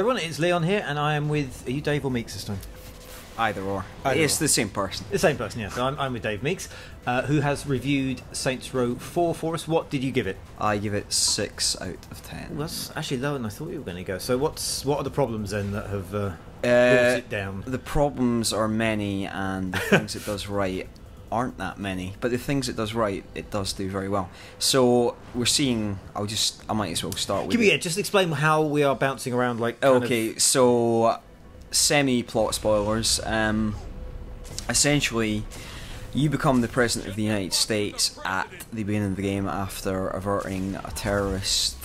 everyone, it's Leon here, and I am with... Are you Dave or Meeks this time? Either or. Either it's or. the same person. The same person, yeah. So I'm with Dave Meeks, who has reviewed Saints Row 4 for us. What did you give it? I give it 6 out of 10. Well, that's actually lower than I thought you were going to go. So what are the problems then that have brought it down? The problems are many, and the things it does right aren't that many. But the things it does right, it does do very well. So we're seeing... I might as well start with... Yeah, just explain how we are bouncing around like... Okay, so... semi-plot spoilers. Essentially, you become the President of the United States at the beginning of the game after averting a terrorist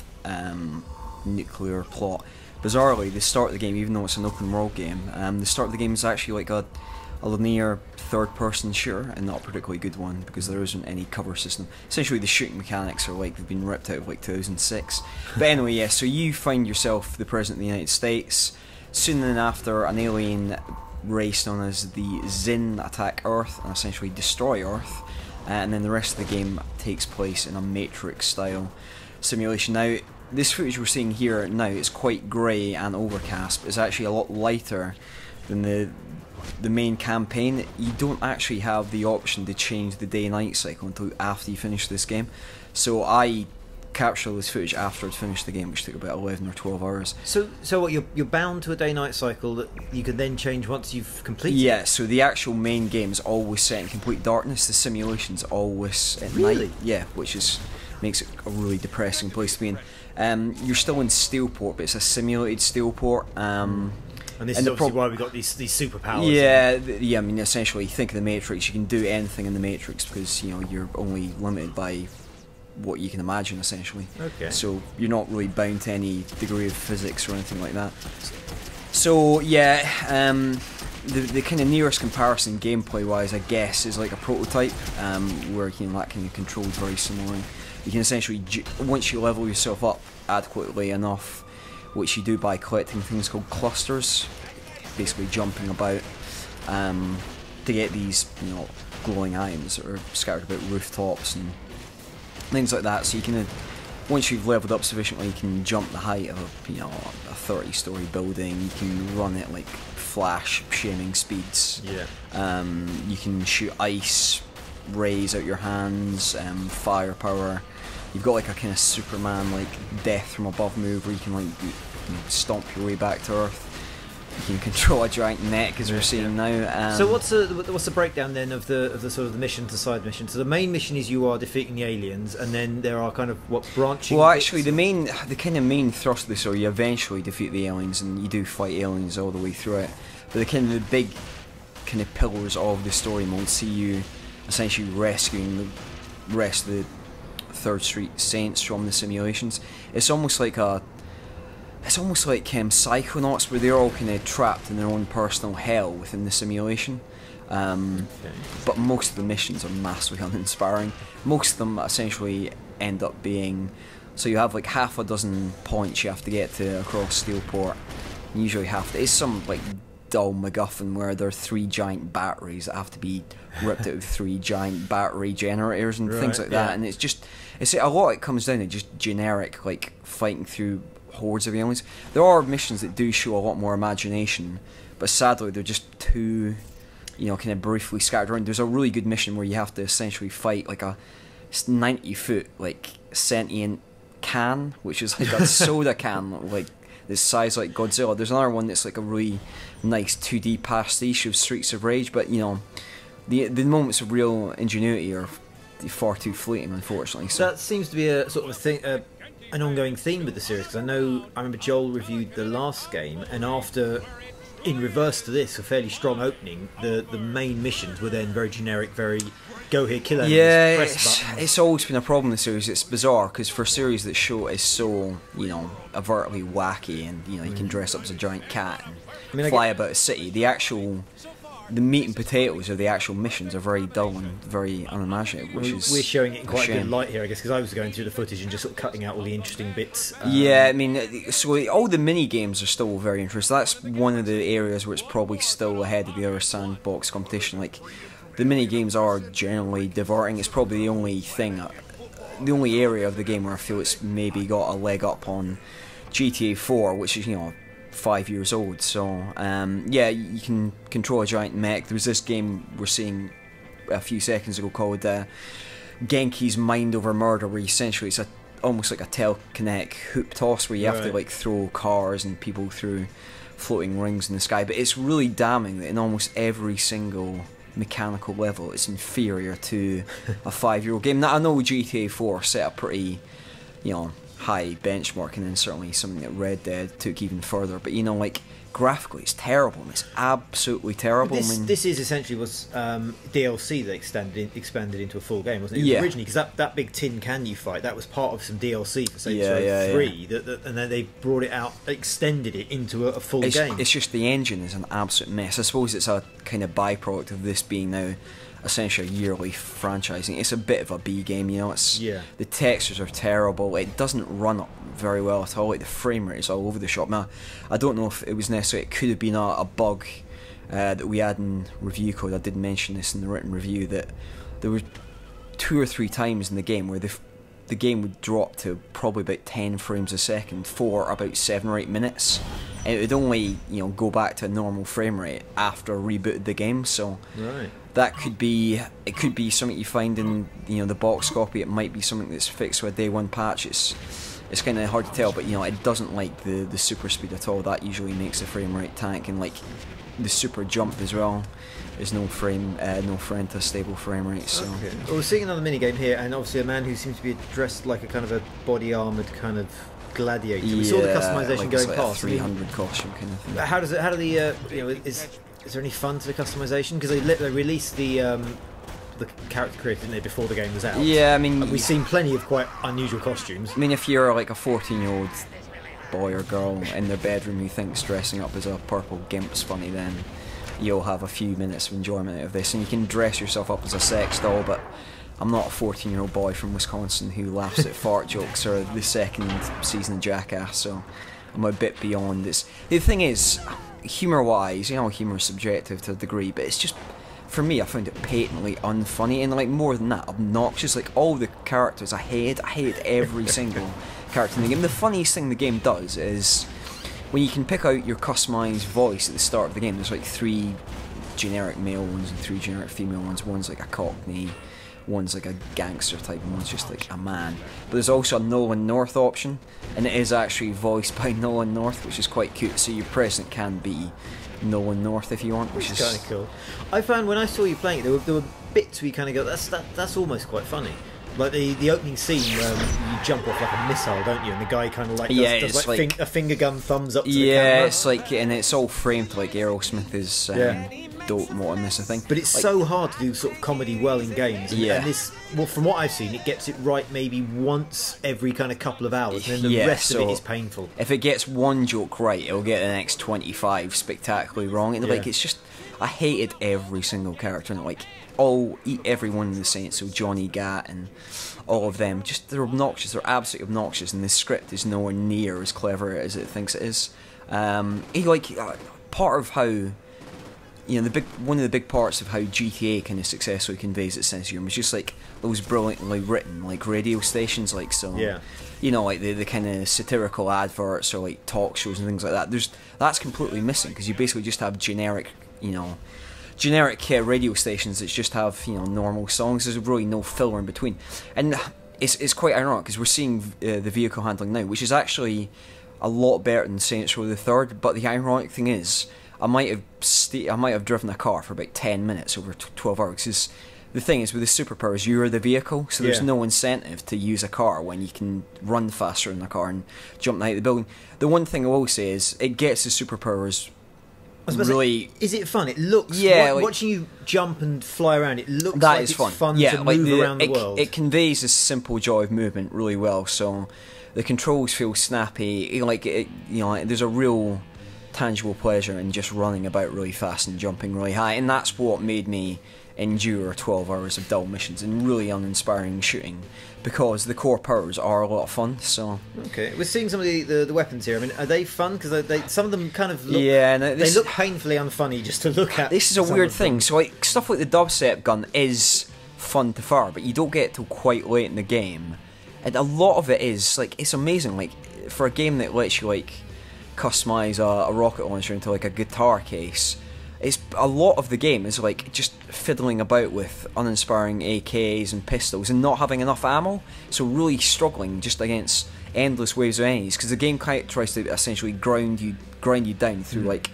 nuclear plot. Bizarrely, the start of the game, even though it's an open world game, the start of the game is actually like a linear third-person shooter, and not a particularly good one because there isn't any cover system. Essentially, the shooting mechanics are like they've been ripped out of like 2006. But anyway, yeah. So you find yourself the President of the United States. Soon then after, an alien race known as the Zin attack Earth and essentially destroy Earth, and then the rest of the game takes place in a Matrix-style simulation. Now, this footage we're seeing here now is quite grey and overcast, but it's actually a lot lighter than the main campaign. You don't actually have the option to change the day-night cycle until after you finish this game. So I capture this footage after I'd finished the game, which took about 11 or 12 hours. So what, you're bound to a day-night cycle that you can then change once you've completed? Yeah, so the actual main game is always set in complete darkness. The simulation's always at night. Yeah, which makes it a really depressing place to be in. You're still in Steelport, but it's a simulated Steelport. And this is obviously why we got these superpowers. Yeah, I mean, essentially, think of the Matrix. You can do anything in the Matrix because you're only limited by what you can imagine, essentially. Okay. So you're not really bound to any degree of physics or anything like that. So yeah, the kind of nearest comparison gameplay-wise, I guess, is like a prototype, where that can be controlled very similarly. You can essentially, once you level yourself up adequately enough, which you do by collecting things called clusters, basically jumping about, to get these glowing items that are scattered about rooftops and things like that. So you can, once you've leveled up sufficiently, you can jump the height of a 30-story building. You can run it like flash shaming speeds. Yeah. You can shoot ice rays out your hands, firepower. You've got like a kind of Superman like death from above move where you can like stomp your way back to Earth. You can control a giant net, as we're seeing now. So what's the breakdown then of the sort of the mission to side mission? So the main mission is you are defeating the aliens, and then there are kind of branching. Well, actually, the kind of main thrust of this, or you eventually defeat the aliens, and you do fight aliens all the way through it. But the big kind of pillars of the story mode see you essentially rescuing the rest of the Third Street Saints from the simulations. It's almost like Psychonauts, where they're all kind of trapped in their own personal hell within the simulation. But most of the missions are massively uninspiring. Most of them essentially end up being... So you have like half a dozen points you have to get to across Steelport. And usually it's some like dull MacGuffin where there are 3 giant batteries that have to be ripped out of 3 giant battery generators and things like that. And it's a lot. It comes down to just generic like fighting through hordes of aliens. There are missions that do show a lot more imagination, but sadly they're just too, kind of briefly scattered around. There's a really good mission where you have to essentially fight like a 90-foot like sentient can, which is like a soda can, like this size like Godzilla. There's another one that's like a really nice 2D pastiche of Streets of Rage, but the moments of real ingenuity are far too fleeting, unfortunately. So that seems to be a sort of a thing. An ongoing theme with the series, because I remember Joel reviewed the last game, and after, in reverse to this, a fairly strong opening, the main missions were then very generic, very go here, kill enemies, press buttons. It's always been a problem in the series. It's bizarre because for a series that is so overtly wacky, and you can dress up as a giant cat and fly about a city, the meat and potatoes of the actual missions are very dull and very unimaginative, which is we're showing it in quite a good light here, I guess, because I was going through the footage and just sort of cutting out all the interesting bits. Yeah, I mean, so all the mini games are still very interesting. That's one of the areas where it's probably still ahead of the other sandbox competition. Like, the mini games are generally diverting. It's probably the only area of the game where I feel it's maybe got a leg up on GTA 4, which is 5 years old. So yeah, you can control a giant mech. There was this game we're seeing a few seconds ago called Genki's Mind Over Murder, where essentially it's almost like a telekinetic hoop toss where you have to like throw cars and people through floating rings in the sky. But it's really damning that in almost every single mechanical level it's inferior to a 5-year-old game. Now I know GTA 4 set a pretty, you know, high benchmark, and then certainly something that Red Dead took even further, but you know, like graphically it's terrible. It's absolutely terrible. This is essentially was DLC that expanded into a full game, wasn't it? Originally, because that big tin candy fight, that was part of some DLC for Saints Row 3, and then they brought it out, extended it into a full game. It's just the engine is an absolute mess. I suppose it's a kind of byproduct of this being now essentially a yearly franchising. It's a bit of a B game, you know. It's the textures are terrible. It doesn't run up very well at all. Like the frame rate is all over the shop. Now, I don't know if it was necessarily. It could have been a bug that we had in review code. I did mention this in the written review, that there were 2 or 3 times in the game where the game would drop to probably about 10 frames a second for about 7 or 8 minutes. And it would only, you know, go back to a normal frame rate after I rebooted the game. So that could be, it could be something you find in, you know, the box copy. It might be something that's fixed with a day 1 patch. It's kind of hard to tell, but you know, it doesn't like the super speed at all. That usually makes the frame rate tank, and like the super jump as well. There's no friend to stable frame rate. So well, we're seeing another minigame here, and obviously a man who seems to be dressed like a kind of a body armoured kind of gladiator. We saw the customization like going like past. A 300 costume kind of thing. How do the you know, is there any fun to the customization? Because they released the character creator, didn't they, before the game was out? Yeah, I mean, we've seen plenty of quite unusual costumes. I mean, if you're like a 14-year-old boy or girl in their bedroom who thinks dressing up as a purple gimp's funny, then you'll have a few minutes of enjoyment out of this, and you can dress yourself up as a sex doll. But I'm not a 14-year-old boy from Wisconsin who laughs at fart jokes or the second season of Jackass, so I'm a bit beyond this. The thing is, humour-wise, you know, humour is subjective to a degree, but it's just, for me, I found it patently unfunny, and like more than that, obnoxious. Like all the characters I hate every single character in the game. The funniest thing the game does is when you can pick out your customised voice at the start of the game. There's like 3 generic male ones and 3 generic female ones. One's like a cockney, one's like a gangster type, and one's just like a man. But there's also a Nolan North option, and it is actually voiced by Nolan North, which is quite cute. So your president can be Nolan North if you want, which is kind of cool. I found when I saw you playing it, there were bits where you kind of go, that's almost quite funny. Like the opening scene where you jump off like a missile, don't you? And the guy kind of like does like a finger gun thumbs up to the camera. Yeah, it's like, and it's all framed like Aerosmith is dope more on this, I think. But it's like, so hard to do sort of comedy well in games. And this, well, from what I've seen, it gets it right maybe once every kind of couple of hours, and then the rest of it is painful. If it gets one joke right, it'll get the next 25 spectacularly wrong. And like, it's just, I hated every single character, and like every one of the Saints, so Johnny Gat and all of them, just they're obnoxious. They're absolutely obnoxious, and the script is nowhere near as clever as it thinks it is. Part of how, you know, one of the big parts of how GTA kind of successfully conveys its sense of humour is just like those brilliantly written like radio stations, like, so you know, like the kind of satirical adverts or like talk shows and things like that. That's completely missing, because you basically just have generic radio stations that just have, you know, normal songs. There's really no filler in between, and it's quite ironic because we're seeing the vehicle handling now, which is actually a lot better than Saints Row the Third. But the ironic thing is, I might have driven a car for about 10 minutes over 12 hours. Because the thing is, with the superpowers, you're the vehicle, so there's no incentive to use a car when you can run faster in the car and jump out of the building. The one thing I will say is, it gets the superpowers. Really, is it fun? It looks, watching you jump and fly around, it looks like it's fun to move around the world. It conveys this simple joy of movement really well, so the controls feel snappy, like it, you know, there's a real tangible pleasure in just running about really fast and jumping really high, and that's what made me endure 12 hours of dull missions and really uninspiring shooting, because the core powers are a lot of fun. So okay, we're seeing some of the weapons here. I mean, are they fun? Because some of them kind of look, they look painfully unfunny just to look at. This is a weird thing. So like stuff like the dubstep gun is fun to fire, but you don't get it till quite late in the game, and a lot of it is like, it's amazing. Like for a game that lets you like customize a rocket launcher into like a guitar case. It's a lot of the game is like just fiddling about with uninspiring AKs and pistols and not having enough ammo, so really struggling just against endless waves of enemies, because the game tries to essentially grind you down through like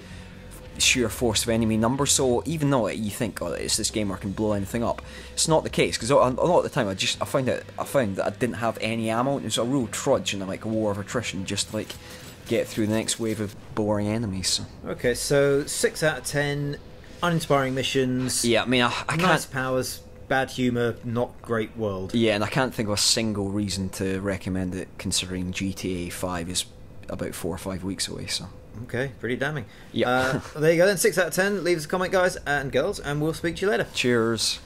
sheer force of enemy numbers. So even though you think, oh, it's this game where I can blow anything up, it's not the case, because a lot of the time I found that I didn't have any ammo, and it was a real trudge and like a war of attrition just to like get through the next wave of boring enemies. Okay, so 6 out of 10, uninspiring missions. Yeah, I mean, I can't. Nice powers, bad humour, not great world. Yeah, and I can't think of a single reason to recommend it, considering GTA 5 is about 4 or 5 weeks away. So. Okay, pretty damning. Yeah. There you go then, 6 out of 10. Leave us a comment, guys and girls, and we'll speak to you later. Cheers.